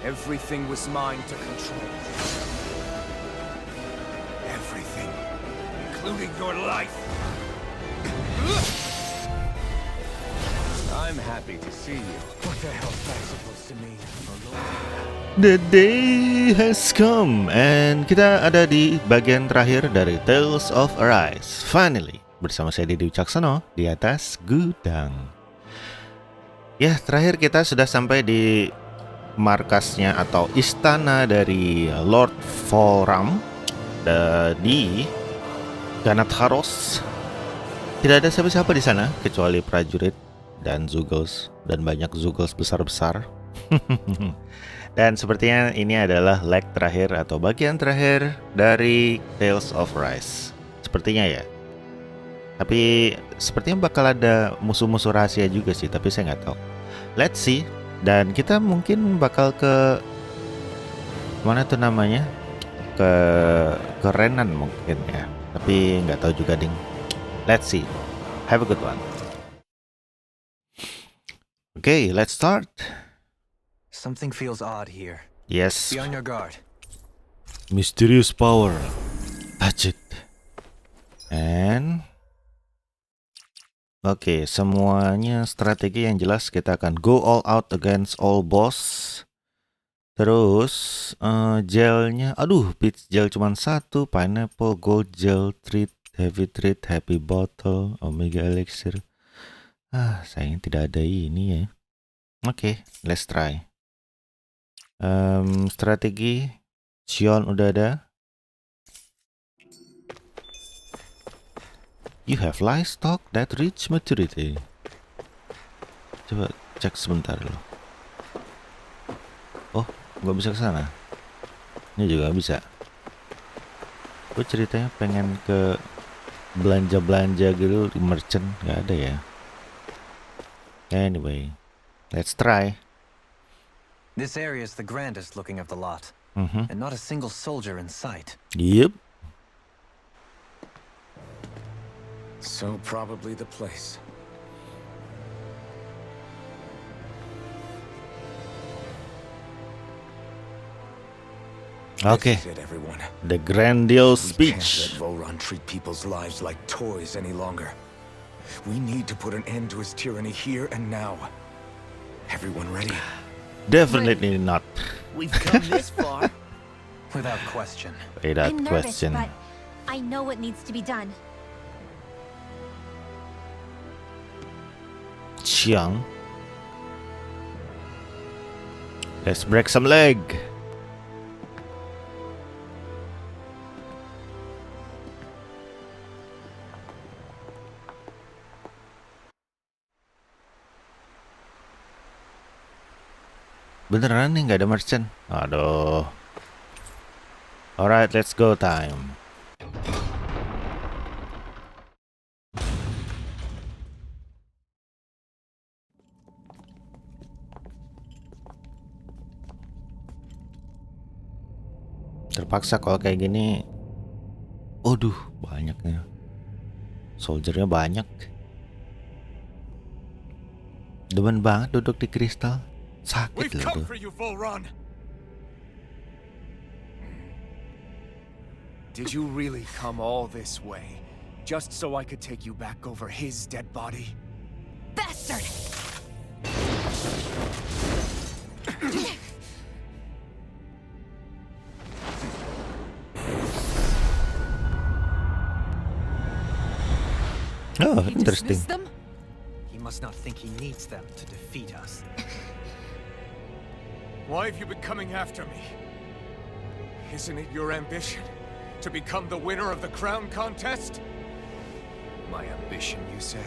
Everything was mine to control. Everything, including your life. I'm happy to see you. What the hell is that supposed to mean? The day has come, and kita ada di bagian terakhir dari Tales of Arise. Finally, bersama saya Didi Wicaksono di atas Gudang. Ya, terakhir kita sudah sampai di markasnya atau istana dari Lord Volrhan di Ganath Haros. Tidak ada siapa-siapa di sana kecuali prajurit dan Zugels dan banyak Zugels besar-besar. Dan sepertinya ini adalah leg terakhir atau bagian terakhir dari Tales of Arise. Sepertinya ya. Tapi sepertinya bakal ada musuh-musuh rahasia juga sih, tapi saya nggak tahu. Let's see. Dan kita mungkin bakal ke mana tuh namanya? Ke Renan mungkin ya. Tapi nggak tahu juga ding. Let's see. Have a good one. Okay, let's start. Something feels odd here. Yes. Be on your guard. Mysterious power. Touch it. And oke, semuanya strategi yang jelas. Kita akan go all out against all boss. Terus gelnya, aduh, peach gel cuma satu, pineapple, gold gel, treat, heavy treat, happy bottle, omega elixir. Sayang tidak ada ini ya. Oke, let's try. Strategi Sion udah ada. You have livestock that reach maturity. Coba cek sebentar loh. Oh, nggak bisa ke sana. Ini juga nggak bisa. Gue ceritanya pengen ke belanja gitu di merchant, nggak ada ya. Anyway, let's try. This area is the grandest looking of the lot, and not a single soldier in sight. Yep. So probably the place. Okay. This is it, everyone. The grandiose We can't speech. let Volrhan treat people's lives like toys any longer. We need to put an end to his tyranny here and now. Everyone ready? Definitely not. We've come this far. Without question. Without I'm nervous, question. but I know what needs to be done. Chiang. Let's break some leg. Beneran nih nggak ada merchant. Aduh. Alright, let's go time. Terpaksa kalau kayak gini. Aduh, banyaknya. Soldiernya banyak. Demen banget duduk di kristal. Sakit We've loh come tuh. for you, Volrhan. Did you really come all this way just so I could take you back over his dead body? Bastard! Oh, interesting. Dismiss them? He must not think he needs them to defeat us. Why have you been coming after me? Isn't it your ambition to become the winner of the crown contest? My ambition, you say?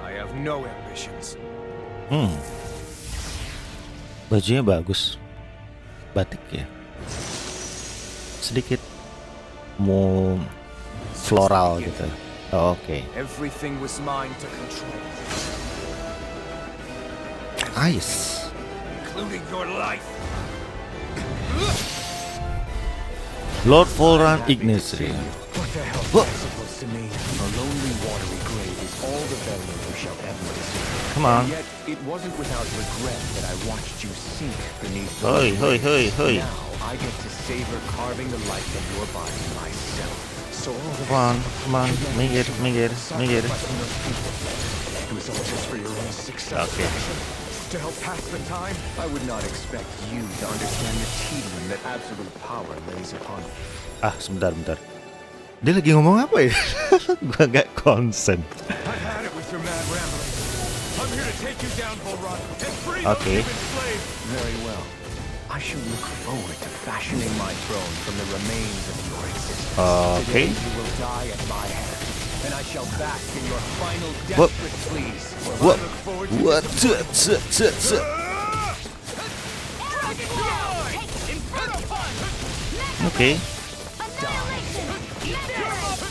I have no ambitions. Bajunya bagus. Batik ya. Sedikit mau floral gitu. Oh, oke. Everything was mine to control, Ice. including your life. Lord Volrhan Ignition. What the hell Whoa. is that supposed to mean? watery grave is all the burial you shall ever deserve. Come on. And yet, it wasn't without regret that I watched you sink beneath the Hoi, hoi, hoi, hoi. Now I get to savor carving the life of your body myself. So all the Come on. Minggir. sacrificing those people, it was all just for your own success. Okay. To help pass the time? I would not expect you to understand the tedium that absolute power lays upon you. Ah, sebentar. Dia lagi ngomong apa ya? Gua nggak konsen. I've had it with your mad rambling. I'm here to take you down, Volrhan, and free Okay. those enslaved. Very well. I shall look forward to fashioning my throne from the remains of your existence. Okay. Today you will die at my hand, and I shall bask in your final What? desperate pleas. What? I look forward to What? Okay.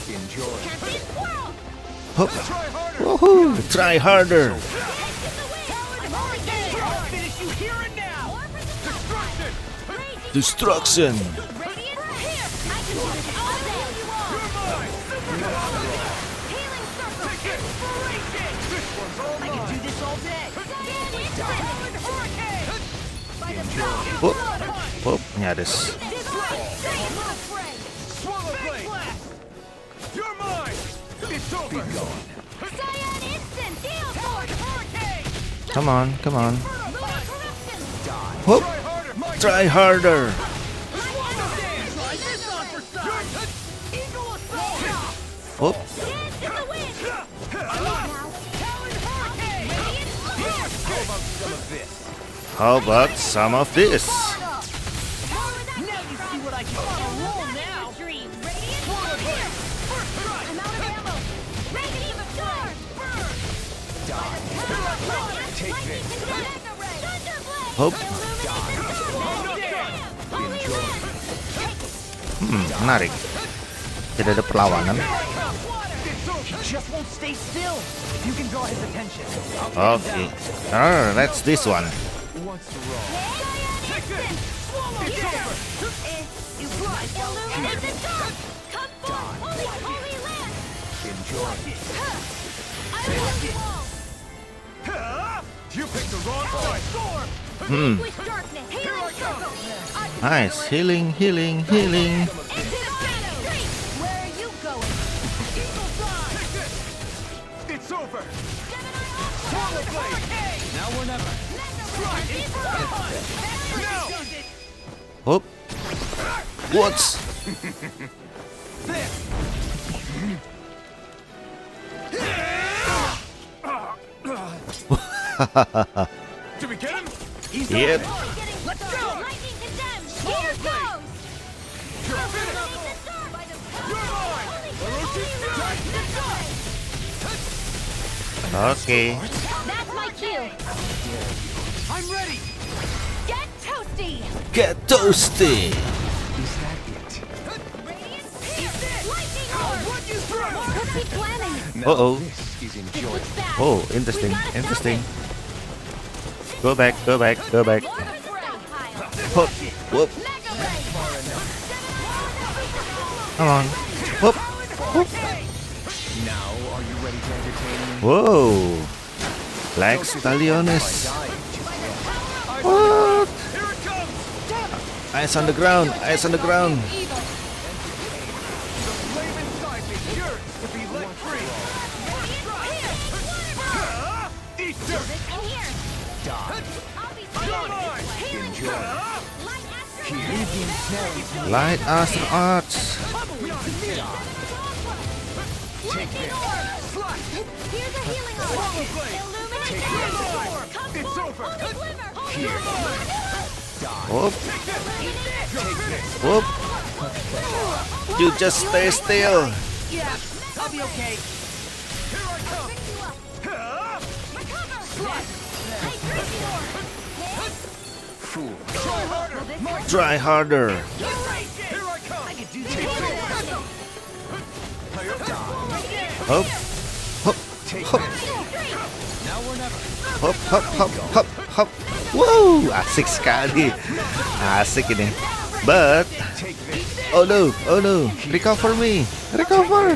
Enjoy. Hop. Woohoo! Try harder. Destruction. Hop, nyaris. You're mine! It's over! Come on. Hop. Try harder. Hop. How about some of this? Hop. Menarik. Tidak ada perlawanan. Just won't stay still. You can draw his attention. Okay. That's this one. What's wrong? Enjoy. You picked the wrong fight! Nice. Healing. Where are you going? It's over! Now or never. Hop. What's? Did we get him? Yep. Let's go! Lightning condemned! Here goes! You're finished! You're mine! Okay. That's my cue! I'm ready. Get toasty! Get toasty. Is that it? Lightning orb! What's he planning? Now Uh-oh. this is This enjoyable. looks bad. Oh, interesting. We gotta stop it. Go back. Hop. Whoop. Mega ray! Come on. Whoop. Now, are you ready to entertain me? Whoa. Like Stalliones. What? Here it comes! Eyes on the ground. The flame inside me yearns to be let free! Eat dirt! And here! Die. I'll be You're mine! Enjoy. Light Astral Arts. Lightning orb! Here's a healing orb! Illuminate the Come It's forth! over. Hold the glimmer! Hold the Here. glimmer! Whoop. Illuminate! Whoop. You just stay still. Yeah, I'll be okay. Here I come! Fool. Try harder! Try harder. Here I come! I can do this. Hop. Hop. Hop. Now or never. Hop. Wow, asik sekali. Asik ini. But oh no. Recover me. Recover.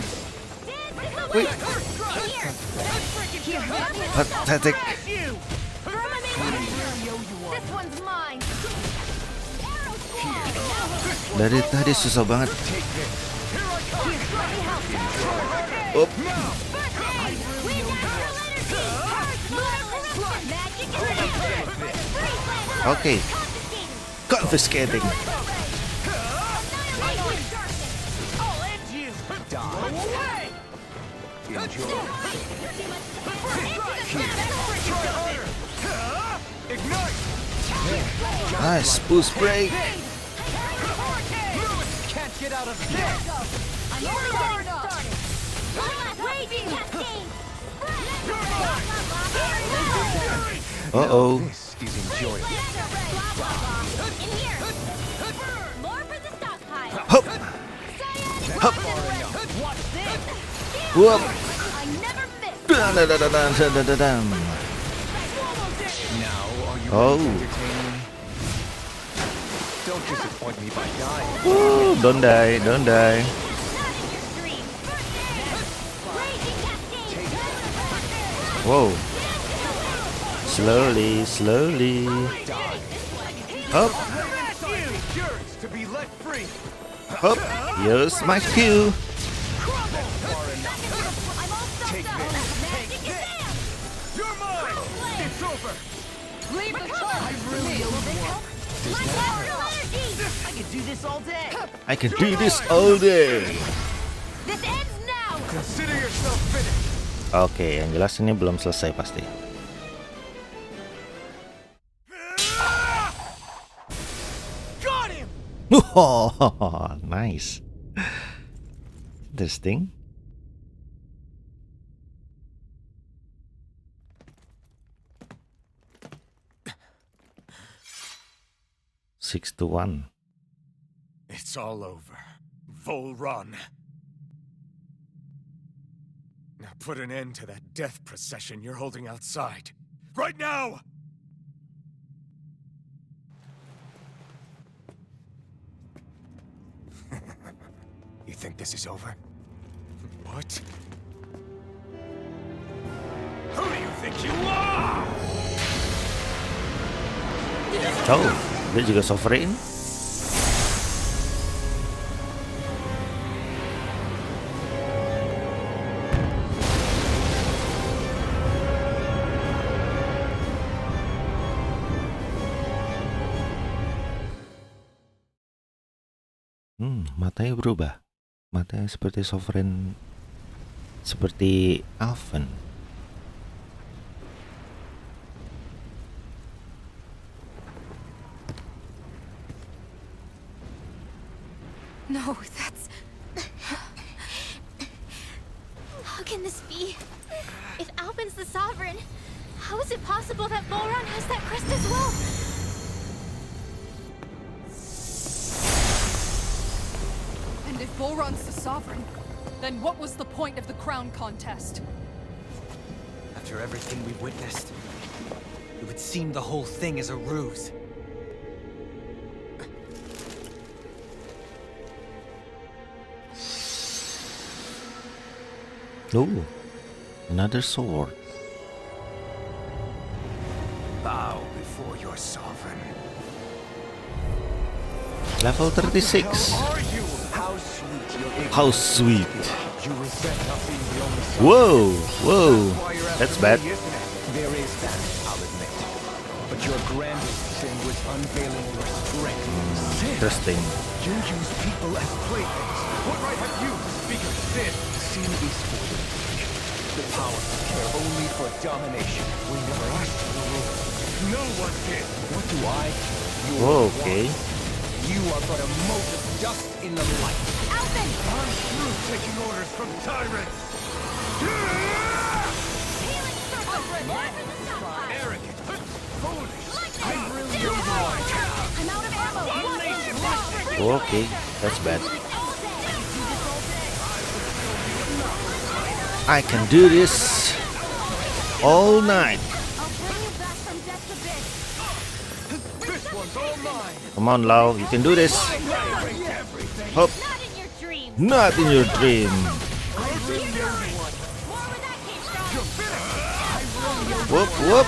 Wait. Pathetic. Throw my main weapon. This one's mine. Dari tadi susah banget. Up. Okay. Confiscating. Nice push break. Can't get out of this. I'm only getting started. Raging cascade. Uh-oh. This is enjoyable. In here. More for the stockpile. Hop. Hop. Watch this. Whoop. I never miss. Dun-dun-dun-dun-dun-dun-dun. Now, are you Oh. entertaining? Don't disappoint me by dying. Woo, don't die, don't die. Not in your dream. Raging cascade. Whoa. Slowly, slowly. Up, Yours to be let free. up. Use my Q. I'm all stuffed up. Magic is in. You're mine. It's over. Leave the charge. I really help. My power energy. I could do this all day. I can do this all day. This ends now. Consider yourself finished. Oke, yang jelas ini belum selesai pasti. Got him. Nice. Interesting. Six to 1. It's all over. Volrhan. Now put an end to that death procession you're holding outside. Right now! You think this is over? What? Who do you think you are? Oh, dia juga sovereign. Matanya berubah. Matanya seperti sovereign, seperti Alphen. No, that's... How can this be? If Alphen's the sovereign, how is it possible that Volrhan has that crest as well? And if Volrhan's the sovereign, then what was the point of the crown contest? After everything we've witnessed, it would seem the whole thing is a ruse. Oh, another sword. Bow before your sovereign. Level 36. Are you? How sweet your ignorance. How sweet. You resent not being the only son. Whoa, whoa. Why you're That's after bad. me, isn't it? There is that, I'll admit. But your grandest sin was unveiling your strength. Sin? Interesting. You use people as playthings. What right have you to speak of sin? Sin is for the weak. The power to care only for domination. We never asked for the rules. No one did. What do I care? You Oh, are okay. one. You are but a mote of dust in the light. Alphen! I'm through taking orders from tyrants. Healing circle! More for the stockpile! Arrogant, foolish. I'm out of ammo! Okay, that's bad. I can do this all night. I'll bring you back from death to bed. This one's all mine. Come on, Lau, you can do this. Hop, Not in your dreams! not in your dream. Here's your Whoop, whoop.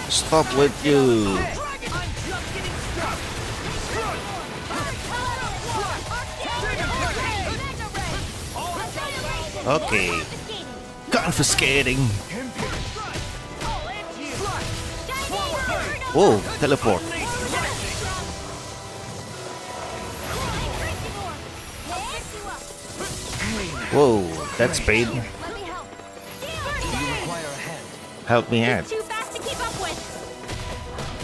Stop with you. Okay. Confiscating. Whoa, teleport. Whoa, that's paid. Help me out. Too fast to keep up with.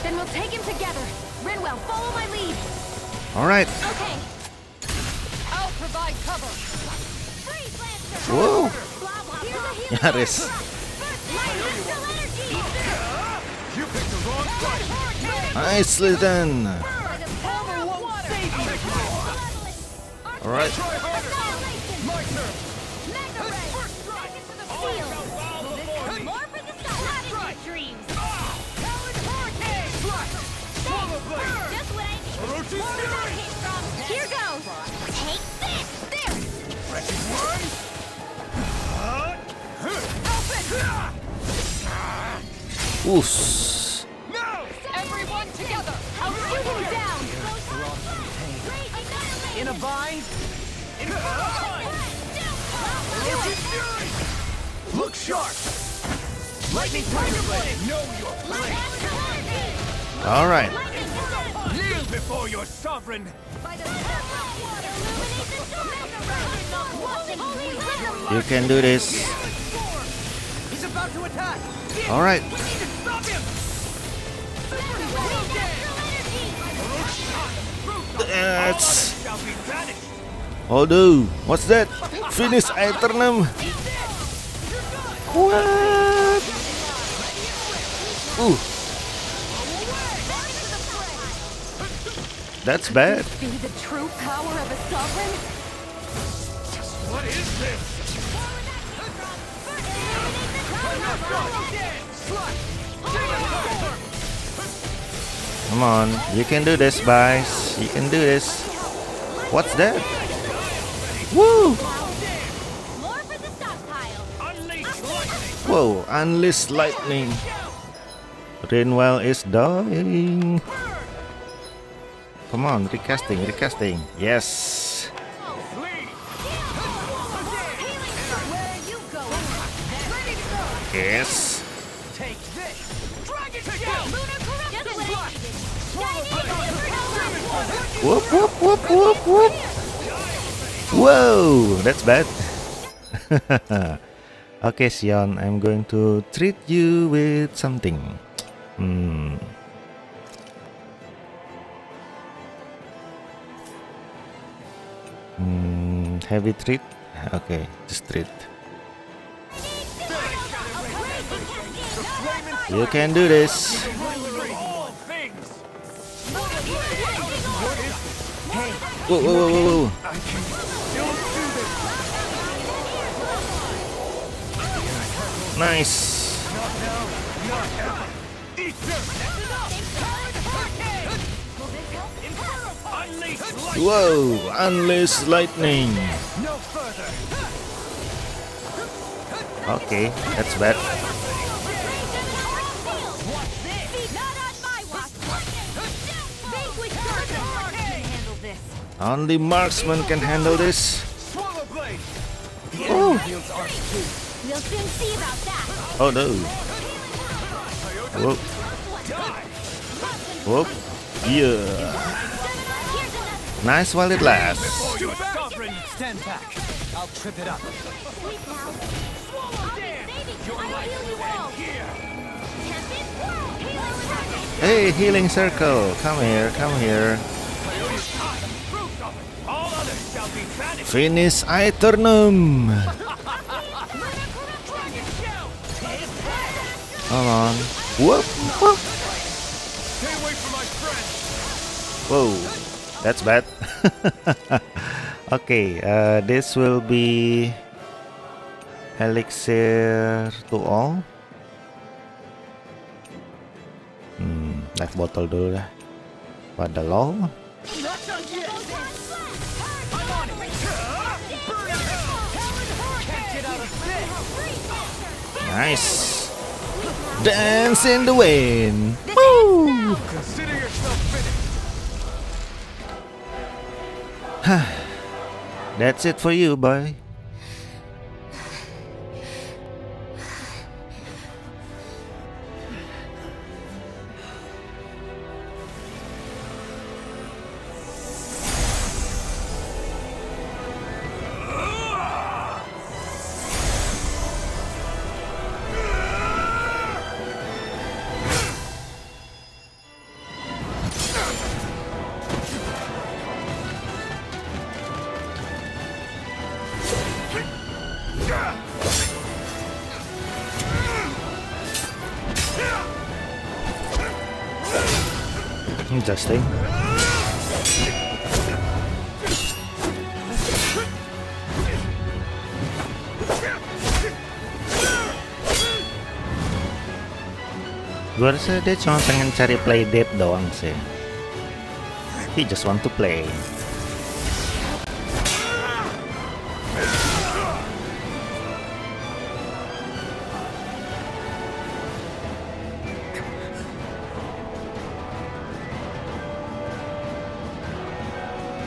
Then we'll take him together. Rinwell, follow my lead. Alright. Okay. I'll provide cover. Freeze, Lancer. Whoa. Blah, blah, blah. Nyaris. Light astral energy. You picked the wrong fight. Nicely done. By the power of water. Alright. Annihilation. My turn. Mega ray. Back into the field. More for the sky. Not in your dreams. Just what I need. More where that came from. Here goes. Take this. There. Oos. Everyone together. I'll shoot him down. In a bind? Look sharp. Lightning Tiger Blade. Know your place. Alright. Kneel before your sovereign. You can do this. He's about to attack! Alright. Stop him! That's... Shall be vanished. Oh dude, what's that? Finish Aeternum. What? Ooh. That's bad. Be the true power of a sovereign? What is this? Come on, you can do this, guys. You can do this. What's that? Woo! More for the stockpile. Unleash lightning. Whoa, unleash lightning. Rinwell is dying. Come on, recasting, recasting. Yes. Flee. Where you going? Ready to go. Yes. Take this. Dragon Hey, Scale. lunar corruption. Just what I needed. Whoop, whoop, whoop, whoop, whoop. Whoa, that's bad. Okay, Sion, I'm going to treat you with something. Heavy treat? Okay, just treat. You can do this. All things. Whoa, whoa, whoa, whoa, whoa. I can still do this. Nice. Eat dirt. Unleash lightning. Whoa, unleash lightning. No further. Okay, that's bad. Only marksman can handle this. Swallow blade. Oh, Fields are too. We'll soon see about that. oh no. Whoop, whoop. Yeah. Nice while it lasts. For your sovereign. Stand back. I'll trip it up. Sweet now. I'll be saving you. I'll heal you all. Here. Tempest, healing circle. Hey, healing circle. Come here, come here. All others shall be vanished. Finish Aeternum. Come on. Whoop, whoop. Stay away from my friend. Whoa, that's bad. Okay, this will be elixir to all. Life bottle dulu dah. Pada lol. Not done yet. I'm on it. Burn it. Can't get out of this. Nice. Dance in the wind. Woo! Consider yourself finished. That's it for you, boy. Interesting. Gue rasa dia cuma pengen cari playdate doang sih. He just want to play.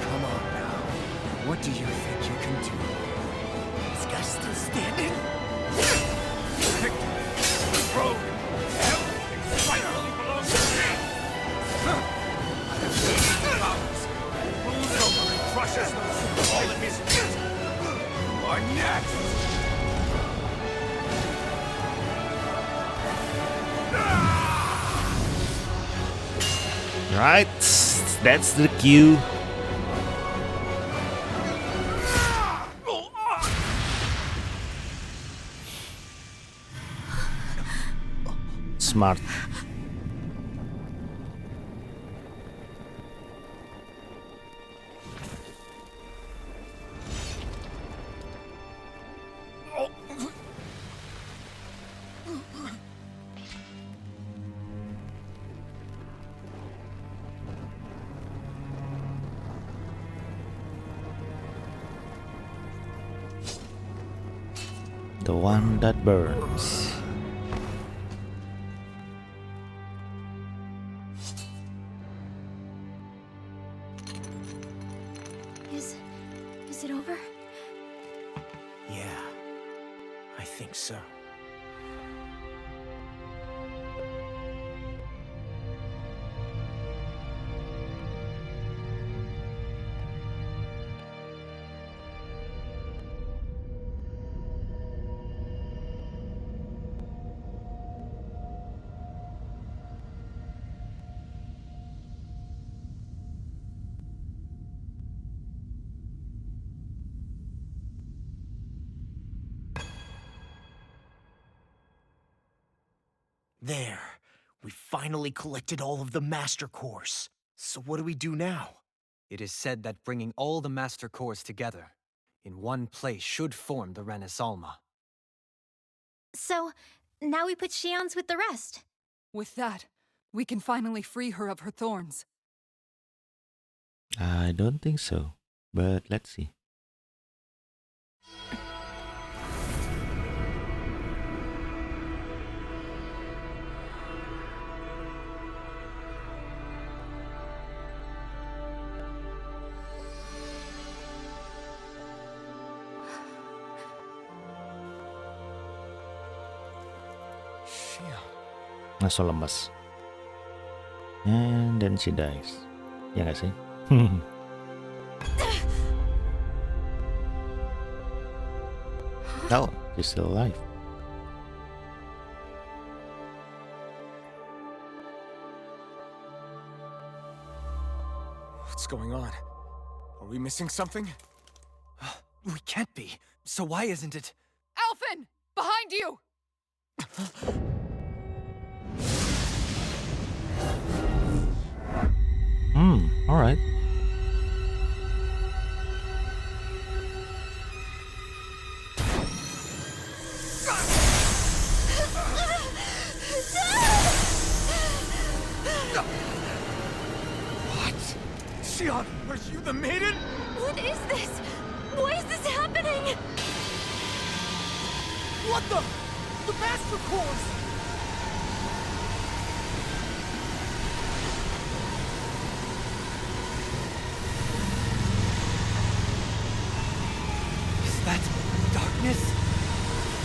Come on now. What do you think you can do? This guy's still standing? Rogue! Everything finally belongs to me! I have seen the powers. Moves over and crushes those who fall in his feet. You are next! Right, that's the cue. Smart. The one that burns. Is it over? Yeah, I think so. There. We finally collected all of the Master Cores. So what do we do now? It is said that bringing all the Master Cores together in one place should form the Renaissance. So, now we put Xian's with the rest. With that, we can finally free her of her thorns. I don't think so, but let's see. Langsung lemes. And then she dies. Ya nggak sih? Oh, she's still alive. What's going on? Are we missing something? We can't be. So why isn't it? Alphen! Behind you! All right. Shion, are you the maiden? What is this? Why is this happening? What the? The Master Course! Is that darkness?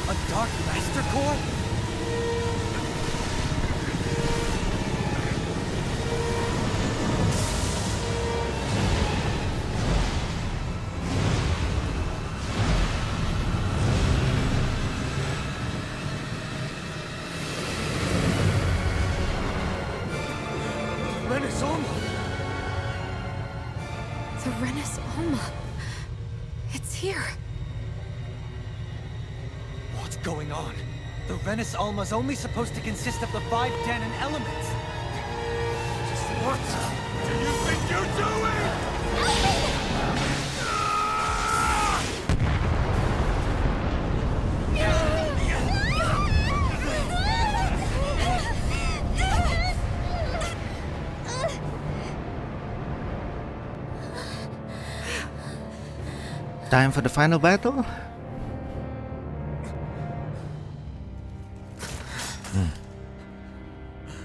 A dark Master Core? The Renis Alma. It's here. What's going on? The Renis Alma's only supposed to consist of the 5 Danon elements. Just what do you think you're doing? Time for the final battle.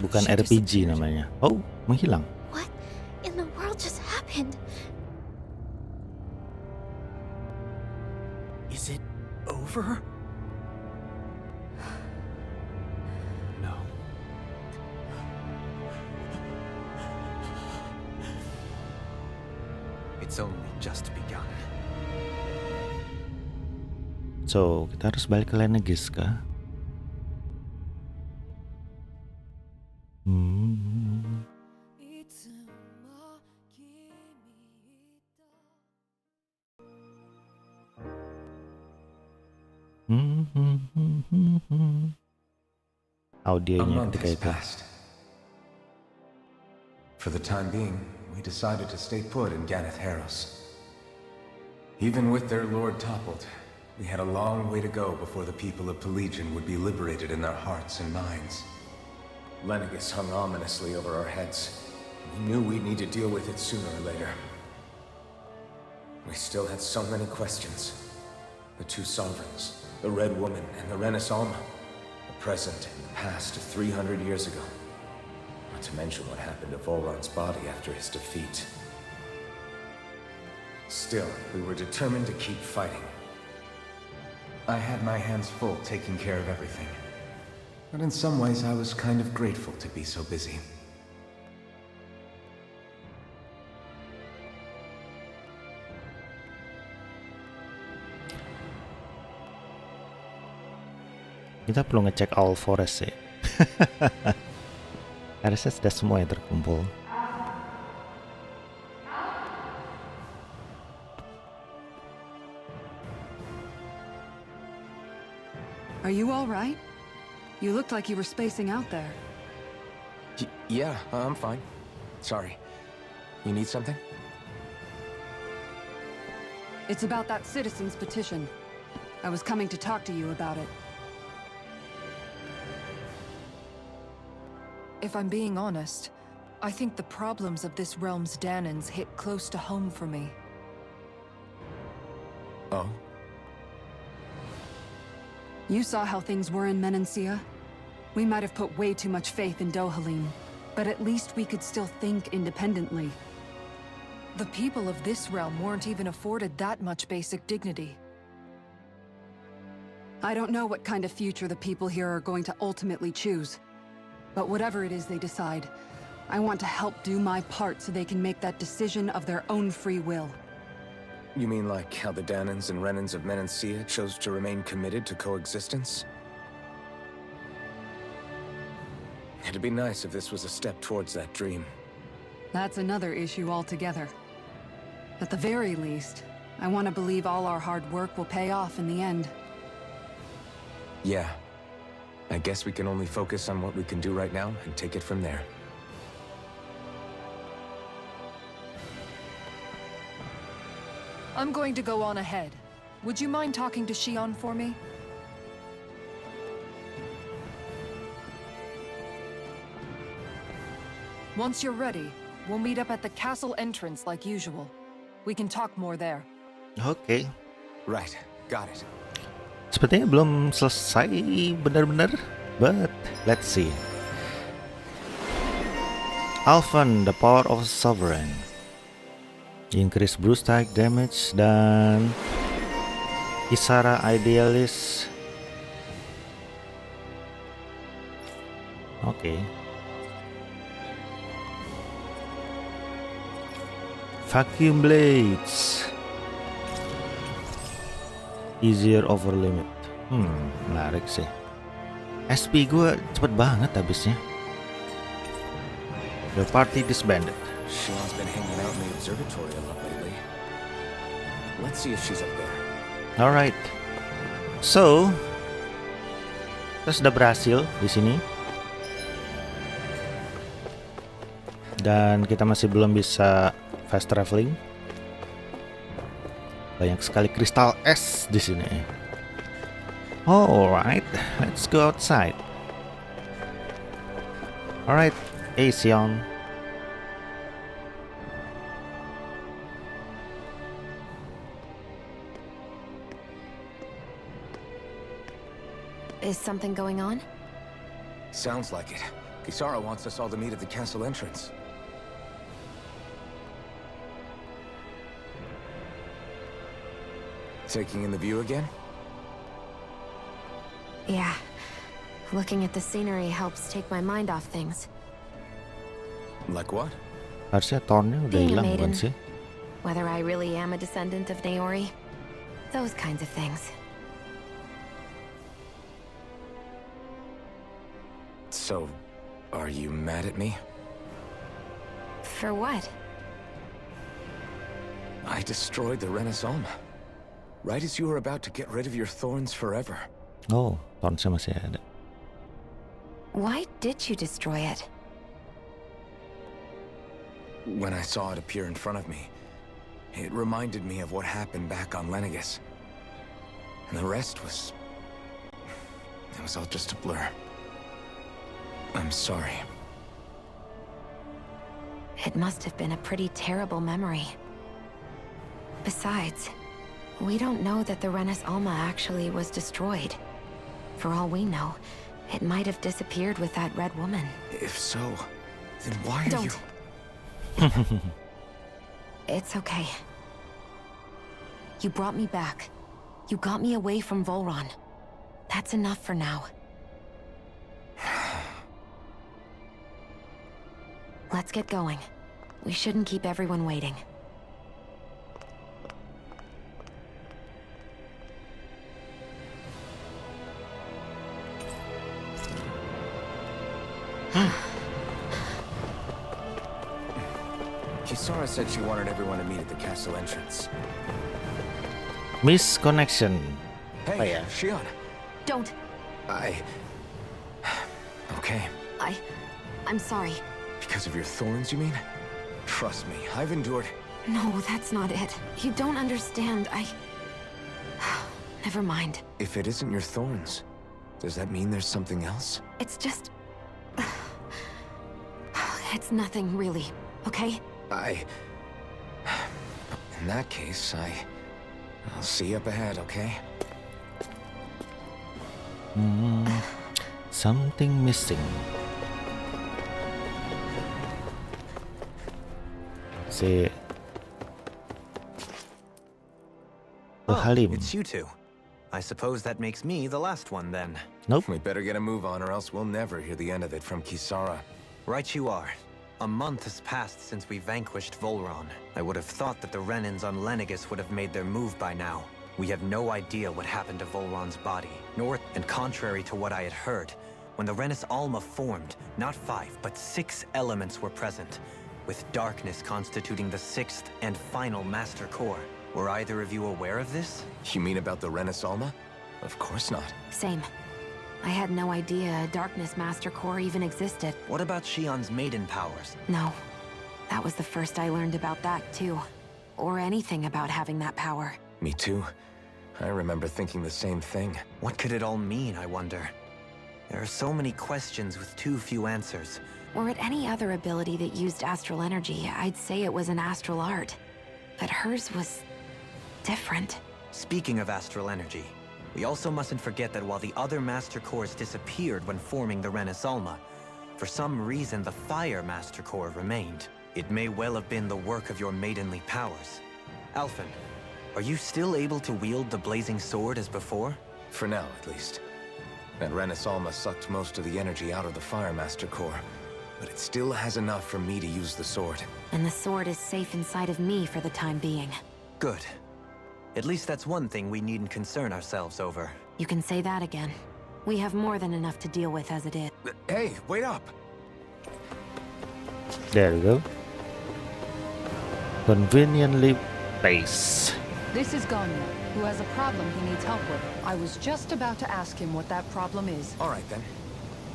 Bukan RPG namanya. Oh, menghilang. What in the world just happened? Is it over? No. It's only just begun. So, kita harus balik ke Lenegis kah? Audionya ketika itu. For the time being, we decided to stay put in Ganath Haros. Even with their lord toppled, we had a long way to go before the people of Pelagian would be liberated in their hearts and minds. Lenegis hung ominously over our heads. We knew we'd need to deal with it sooner or later. We still had so many questions. The 2 sovereigns, the Red Woman and the Renis Alma, the present and the past of 300 years ago. Not to mention what happened to Volrhan's body after his defeat. Still, we were determined to keep fighting. I had my hands full taking care of everything. But in some ways, I was kind of grateful to be so busy. Kita perlu ngecek all forest ya. Harusnya sudah semua yang terkumpul. Are you all right? You looked like you were spacing out there. Yeah, I'm fine. Sorry. You need something? It's about that citizen's petition. I was coming to talk to you about it. If I'm being honest, I think the problems of this realm's Danons hit close to home for me. Oh? You saw how things were in Menancia? We might have put way too much faith in Dohalim, but at least we could still think independently. The people of this realm weren't even afforded that much basic dignity. I don't know what kind of future the people here are going to ultimately choose. But whatever it is they decide, I want to help do my part so they can make that decision of their own free will. You mean like how the Danons and Renans of Menancia chose to remain committed to coexistence? It'd be nice if this was a step towards that dream. That's another issue altogether. At the very least, I want to believe all our hard work will pay off in the end. Yeah. I guess we can only focus on what we can do right now and take it from there. I'm going to go on ahead. Would you mind talking to Shion for me? Once you're ready, We'll meet up at the castle entrance like usual. We can talk more there. Oke. Right, got it. Sepertinya belum selesai benar-benar, but let's see. Alphen, the power of sovereign. Increase bruise strike damage dan Kisara idealis. Oke. Vacuum blades. Easier over limit. Menarik sih. SP gue cepet banget habisnya. The party disbanded. Shion's been hanging out in the observatory a lot lately. Let's see if she's up there. Alright. So, kita sudah berhasil di sini. Dan kita masih belum bisa fast traveling. Banyak sekali kristal es di sini. Alright, let's go outside. Alright, hey Sion. Is something going on? Sounds like it. Kisara wants us all to meet at the castle entrance. Taking in the view again? Yeah. Looking at the scenery helps take my mind off things. Like what? Harusnya Thornnya udah Being a hilang maiden. bukan sih? Whether I really am a descendant of Naori. Those kinds of things. So, are you mad at me? For what? I destroyed the Renaissance. Right as you were about to get rid of your thorns forever. Oh, Thornsnya masih ada. Why did you destroy it? When I saw it appear in front of me, it reminded me of what happened back on Lenegus. And the rest was... it was all just a blur. I'm sorry. It must have been a pretty terrible memory. Besides, we don't know that the Renis Alma actually was destroyed. For all we know, it might have disappeared with that red woman. If so, then why are you... Don't. It's okay. You brought me back. You got me away from Volrhan. That's enough for now. Let's get going. We shouldn't keep everyone waiting. Kisara said she wanted everyone to meet at the castle entrance. Misconnection. Hey, yeah. Shion. Don't. Okay. I'm sorry. Because of your thorns, you mean? Trust me, I've endured... No, that's not it. You don't understand. Never mind. If it isn't your thorns, does that mean there's something else? It's just... It's nothing, really. Okay? In that case, I'll see you up ahead, okay? Something missing. See. Halim. It's you two. I suppose that makes me the last one then. Nope. We better get a move on or else we'll never hear the end of it from Kisara. Right you are. A month has passed since we vanquished Volrhan. I would have thought that the Renans on Lenegus would have made their move by now. We have no idea what happened to Volrhan's body, and contrary to what I had heard, when the Renis Alma formed, not 5, but 6 elements were present, with darkness constituting the 6th and final master core. Were either of you aware of this? You mean about the Renis Alma? Of course not. Same. I had no idea a Darkness Master Core even existed. What about Shion's maiden powers? No. That was the first I learned about that, too. Or anything about having that power. Me too. I remember thinking the same thing. What could it all mean, I wonder? There are so many questions with too few answers. Were it any other ability that used astral energy, I'd say it was an astral art. But hers was different. Speaking of astral energy, we also mustn't forget that while the other Master Cores disappeared when forming the Renaissance, for some reason the Fire Master Core remained. It may well have been the work of your maidenly powers. Alphen, are you still able to wield the blazing sword as before? For now, at least. That Renaissance sucked most of the energy out of the Fire Master Core, but it still has enough for me to use the sword. And the sword is safe inside of me for the time being. Good. At least that's one thing we needn't concern ourselves over. You can say that again. We have more than enough to deal with as it is. Hey, wait up! There we go. Conveniently placed. This is Ganath, who has a problem he needs help with. I was just about to ask him what that problem is. All right, then.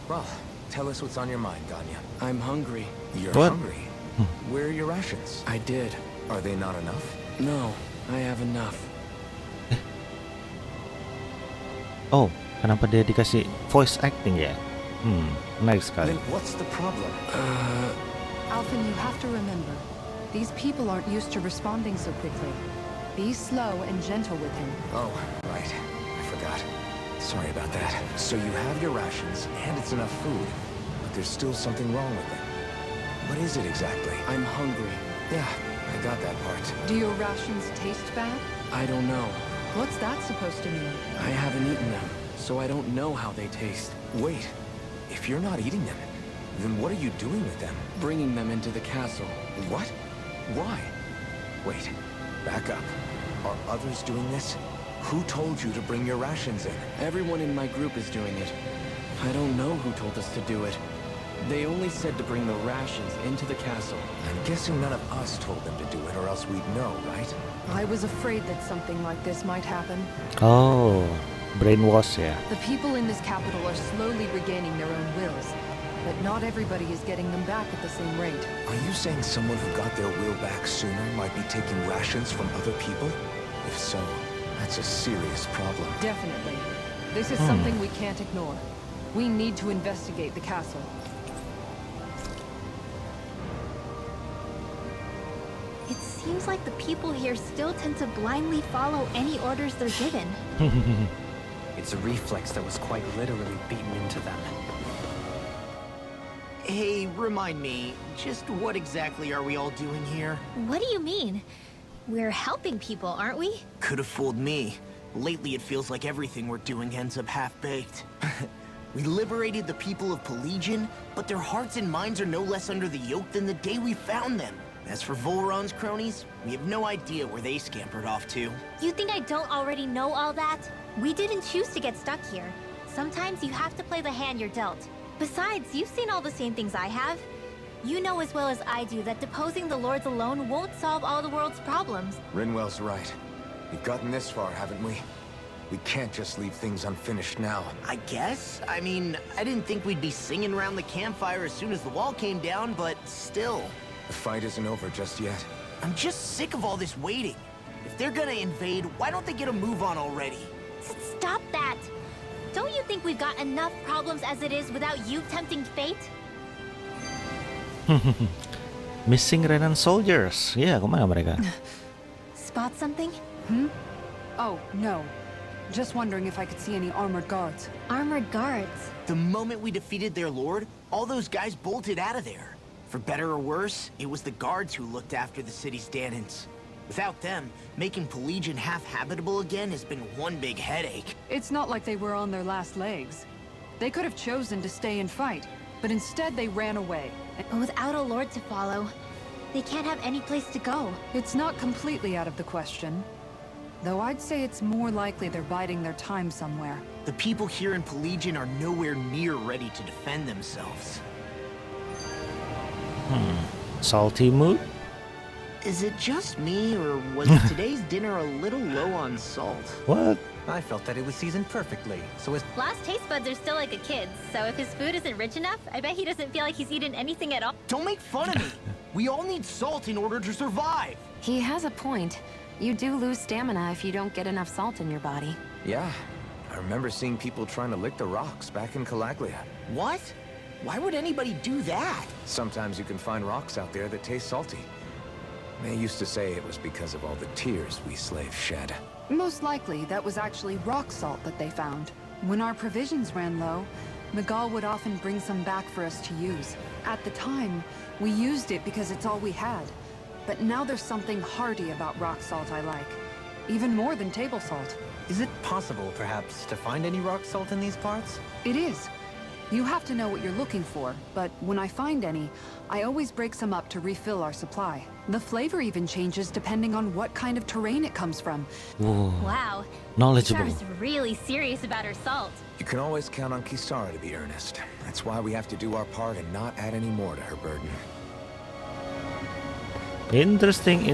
Well, tell us what's on your mind, Ganya. I'm hungry. You're What? hungry? Where are your rations? I did. Are they not enough? No, I have enough. Oh, kenapa dia dikasih voice acting ya? Menarik sekali. Then what's the problem? Alphen, you have to remember, these people aren't used to responding so quickly. Be slow and gentle with him. Oh, right. I forgot. Sorry about that. So you have your rations, and it's enough food, but there's still something wrong with them. What is it exactly? I'm hungry. Yeah, I got that part. Do your rations taste bad? I don't know. What's that supposed to mean? I haven't eaten them, so I don't know how they taste. Wait, if you're not eating them, then what are you doing with them? Bringing them into the castle. What? Why? Wait, back up. Are others doing this? Who told you to bring your rations in? Everyone in my group is doing it. I don't know who told us to do it. They only said to bring the rations into the castle. I'm guessing none of us told them to do it, or else we'd know, right? I was afraid that something like this might happen. Oh, brainwash ya. The people in this capital are slowly regaining their own wills, but not everybody is getting them back at the same rate. Are you saying someone who got their will back sooner might be taking rations from other people? If so, that's a serious problem. Definitely. This is something we can't ignore. We need to investigate the castle. It seems like the people here still tend to blindly follow any orders they're given. It's a reflex that was quite literally beaten into them. Hey, remind me, just what exactly are we all doing here? What do you mean? We're helping people, aren't we? Could have fooled me. Lately it feels like everything we're doing ends up half-baked. We liberated the people of Pelegion, but their hearts and minds are no less under the yoke than the day we found them. As for Volrhan's cronies, we have no idea where they scampered off to. You think I don't already know all that? We didn't choose to get stuck here. Sometimes you have to play the hand you're dealt. Besides, you've seen all the same things I have. You know as well as I do that deposing the lords alone won't solve all the world's problems. Rinwell's right. We've gotten this far, haven't we? We can't just leave things unfinished now. I guess? I mean, I didn't think we'd be singing around the campfire as soon as the wall came down, but still. The fight isn't over just yet. I'm just sick of all this waiting. If they're gonna invade, why don't they get a move on already? Stop that! Don't you think we've got enough problems as it is without you tempting fate? Missing Renan soldiers. Ya, kemana mereka? Spot something? Oh, no. Just wondering if I could see any armored guards. Armored guards. The moment we defeated their lord, all those guys bolted out of there. For better or worse, it was the guards who looked after the city's Danans. Without them, making Pelegion half-habitable again has been one big headache. It's not like they were on their last legs. They could have chosen to stay and fight, but instead they ran away. But without a lord to follow, they can't have any place to go. It's not completely out of the question. Though I'd say it's more likely they're biding their time somewhere. The people here in Pelegion are nowhere near ready to defend themselves. Salty mood? Is it just me, or was today's dinner a little low on salt? What? I felt that it was seasoned perfectly, so as Last taste buds are still like a kid's, so if his food isn't rich enough, I bet he doesn't feel like he's eaten anything at all. Don't make fun of me! We all need salt in order to survive! He has a point. You do lose stamina if you don't get enough salt in your body. Yeah, I remember seeing people trying to lick the rocks back in Calaglia. What? Why would anybody do that? Sometimes you can find rocks out there that taste salty. They used to say it was because of all the tears we slaves shed. Most likely, that was actually rock salt that they found. When our provisions ran low, Miguel would often bring some back for us to use. At the time, we used it because it's all we had. But now there's something hearty about rock salt I like. Even more than table salt. Is it possible, perhaps, to find any rock salt in these parts? It is. You have to know what you're looking for, but when I find any, I always break some up to refill our supply. The flavor even changes depending on what kind of terrain it comes from. Whoa. Wow. Knowledgeable. Kisara's really serious about her salt. You can always count on Kisara to be earnest. That's why we have to do our part and not add any more to her burden. Interesting.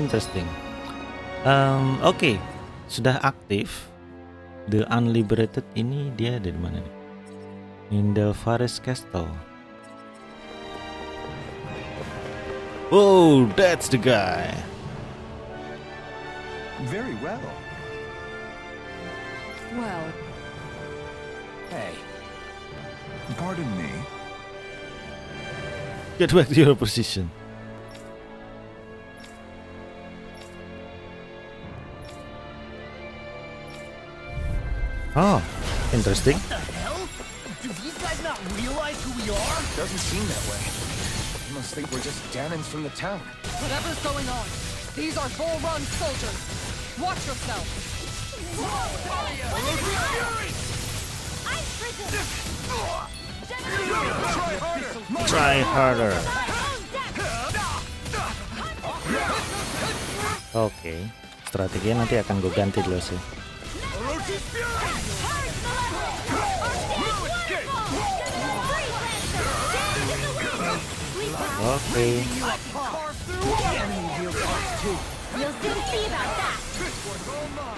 Oke, sudah aktif. The Unliberated ini dia ada di mana nih? In the Forest Castle. Oh, that's the guy. Very well. Well, Hey. Pardon me. Get back to your position. Oh, interesting. What the hell? Do these guys not realize who we are? Doesn't seem that way. They must think we're just Danans from the town. whatever's going on, these are Volrhan soldiers. Watch yourself. I'm prison. Try harder. Oke, strateginya nanti akan gue ganti dulu sih. Oke. You'll soon see about that.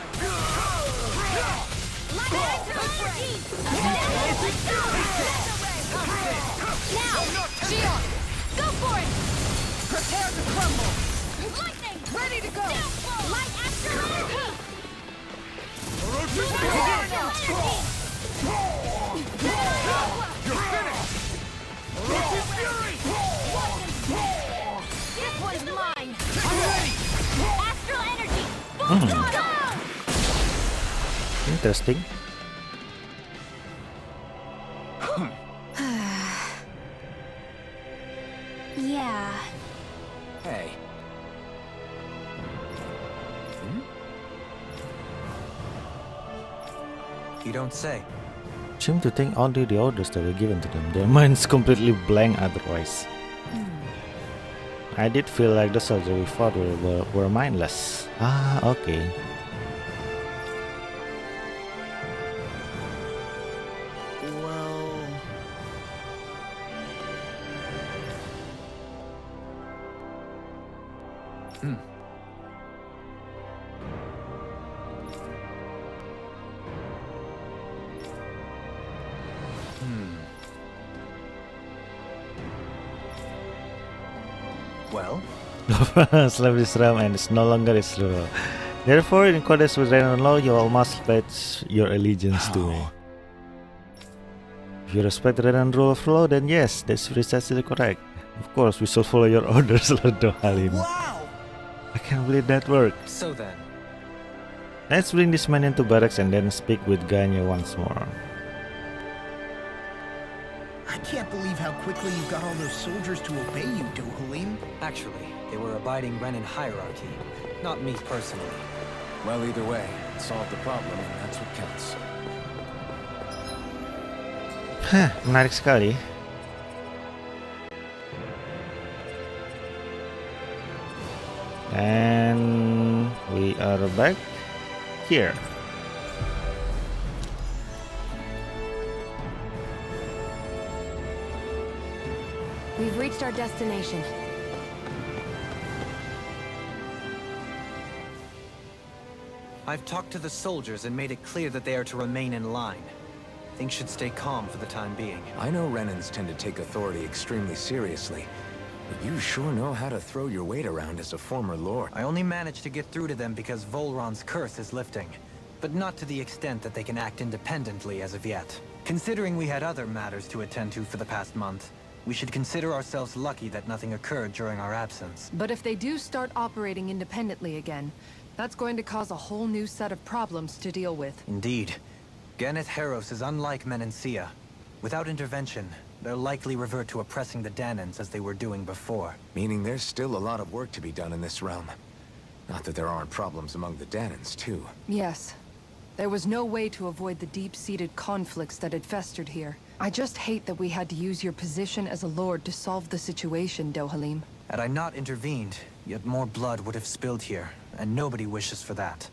Now, Shion, go for it. Prepare to crumble. Lightning, Ready to go. light after energy. You're finished! This one's mine. I'm ready. Astral energy. Full throttle. Interesting. Yeah. Hey. You don't say. Seem to think only the orders that were given to them. Their minds completely blank otherwise. I did feel like the soldiers we fought were mindless. Ah, okay. Well... Well, Slave this realm and is no longer its ruler. Therefore, in accordance with Renan law, you all must pledge your allegiance to me. If you respect Renan rule of law, then yes, that's precisely correct. Of course, we shall follow your orders, Lord Dohalim. Wow! I can't believe that worked. so then, Let's bring this man into barracks and then speak with Ganya once more. I can't believe how quickly you got all those soldiers to obey you, Dohalim. actually, they were abiding Renan hierarchy, not me personally. Well, either way, it solved the problem, and that's what counts. Hah, menarik sekali. And we are back here. We've reached our destination. I've talked to the soldiers and made it clear that they are to remain in line. Things should stay calm for the time being. I know Renans tend to take authority extremely seriously, but you sure know how to throw your weight around as a former lord. I only managed to get through to them because Volrhan's curse is lifting. but not to the extent that they can act independently as of yet. Considering we had other matters to attend to for the past month, we should consider ourselves lucky that nothing occurred during our absence. But if they do start operating independently again, that's going to cause a whole new set of problems to deal with. Indeed. Ganath Haros is unlike Melawan. Without intervention, they'll likely revert to oppressing the Danans as they were doing before. Meaning there's still a lot of work to be done in this realm. Not that there aren't problems among the Danans, too. Yes. There was no way to avoid the deep-seated conflicts that had festered here. I just hate that we had to use your position as a lord to solve the situation, Dohalim. Had I not intervened, yet more blood would have spilled here, and nobody wishes for that.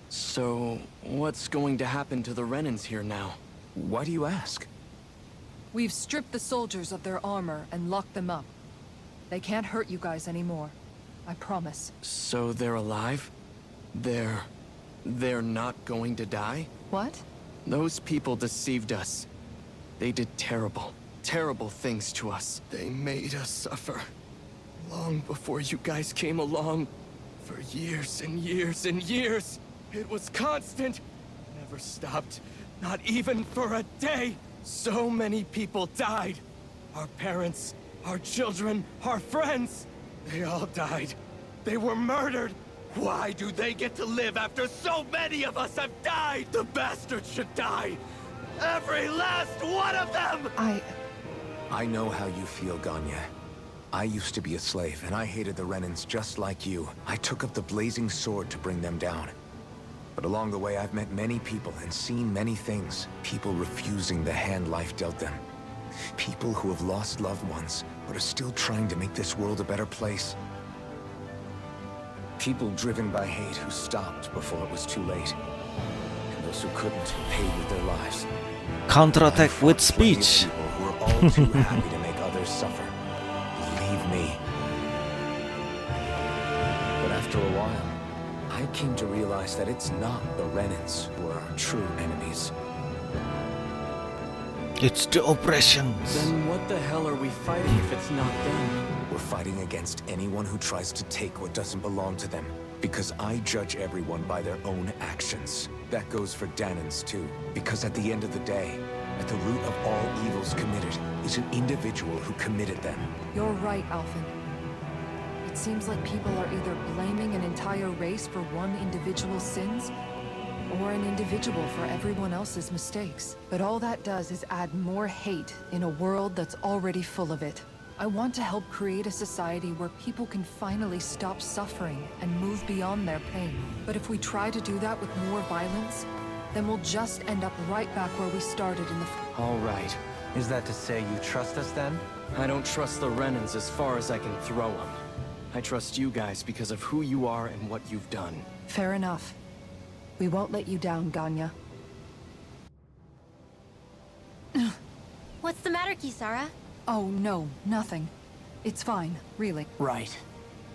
So, what's going to happen to the Renans here now? Why do you ask? We've stripped the soldiers of their armor and locked them up. They can't hurt you guys anymore. I promise. So they're alive? They're not going to die? What? Those people deceived us. They did terrible, terrible things to us. They made us suffer. Long before you guys came along. For years and years and years. It was constant. Never stopped. Not even for a day. So many people died. Our parents, our children, our friends. They all died. They were murdered. Why do they get to live after so many of us have died? The bastards should die. Every last one of them! I know how you feel, Ganya. I used to be a slave, and I hated the Renans just like you. I took up the blazing sword to bring them down. But along the way, I've met many people and seen many things. People refusing the hand life dealt them. People who have lost loved ones, but are still trying to make this world a better place. People driven by hate who stopped before it was too late. And those who couldn't paid with their lives. Counterattack I've with fought plenty of speech. people who are all too happy to make others suffer. Believe me. But after a while, I came to realize that it's not the Renans who are our true enemies. It's the oppressions. Then what the hell are we fighting if it's not them? We're fighting against anyone who tries to take what doesn't belong to them. Because I judge everyone by their own actions. That goes for Danans too. Because at the end of the day, at the root of all evils committed is an individual who committed them. You're right, Alphen. It seems like people are either blaming an entire race for one individual's sins, or an individual for everyone else's mistakes. But all that does is add more hate in a world that's already full of it. I want to help create a society where people can finally stop suffering and move beyond their pain. But if we try to do that with more violence, then we'll just end up right back where we started in the All right. Is that to say you trust us then? I don't trust the Renans as far as I can throw them. I trust you guys because of who you are and what you've done. Fair enough. We won't let you down, Ganya. What's the matter, Kisara? Oh, no, nothing. It's fine, really. Right.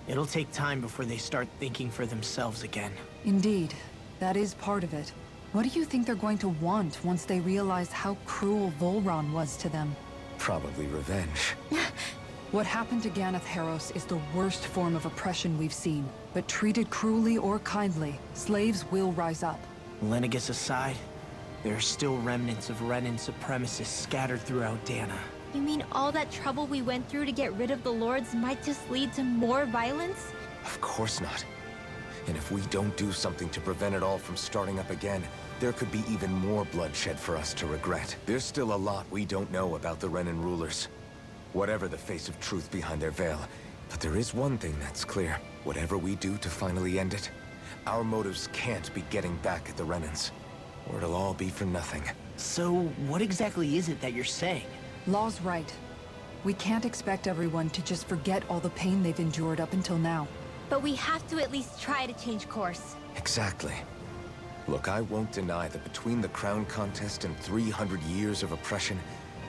It'll take time before they start thinking for themselves again. Indeed. That is part of it. What do you think they're going to want once they realize how cruel Volrhan was to them? Probably revenge. What happened to Ganath Haros is the worst form of oppression we've seen. But treated cruelly or kindly, slaves will rise up. Lenegis aside, there are still remnants of Renan supremacists scattered throughout Dana. You mean all that trouble we went through to get rid of the Lords might just lead to more violence? Of course not. And if we don't do something to prevent it all from starting up again, there could be even more bloodshed for us to regret. There's still a lot we don't know about the Renan rulers. Whatever the face of truth behind their veil. But there is one thing that's clear. Whatever we do to finally end it, our motives can't be getting back at the Renans. Or it'll all be for nothing. So, what exactly is it that you're saying? Law's right. We can't expect everyone to just forget all the pain they've endured up until now. But we have to at least try to change course. Exactly. Look, I won't deny that between the crown contest and 300 years of oppression,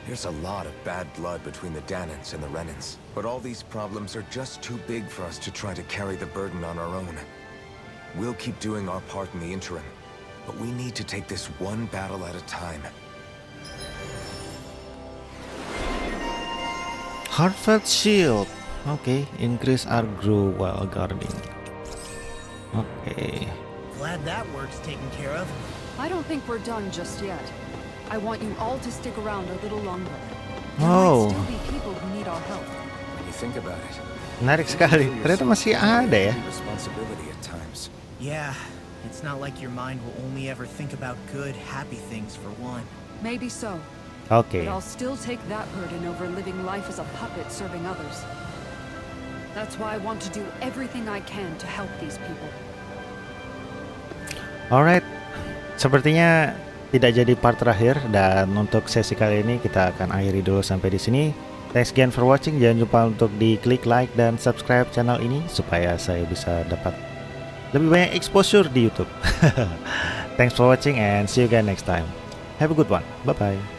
there's a lot of bad blood between the Danans and the Renans. But all these problems are just too big for us to try to carry the burden on our own. We'll keep doing our part in the interim, but we need to take this one battle at a time. Heartfelt Shield. Okay, increase our grow while guarding. Okay, Glad that work's taken care of. I don't think we're done just yet. I want you all to stick around a little longer. There Oh. might still be people who need our help. When you think about it, Menarik sekali. Ternyata masih ada ya. responsibility at times. Yeah, it's not like your mind will only ever think about good, happy things for one. Maybe so, Oke. but I'll still take that burden over living life as a puppet serving others. That's why I want to do everything I can to help these people. Alright. Sepertinya tidak jadi part terakhir, dan untuk sesi kali ini kita akan akhiri dulu sampai di sini. Thanks again for watching. Jangan lupa untuk diklik like dan subscribe channel ini supaya saya bisa dapat lebih banyak exposure di YouTube. Thanks for watching and see you again next time. Have a good one. Bye bye.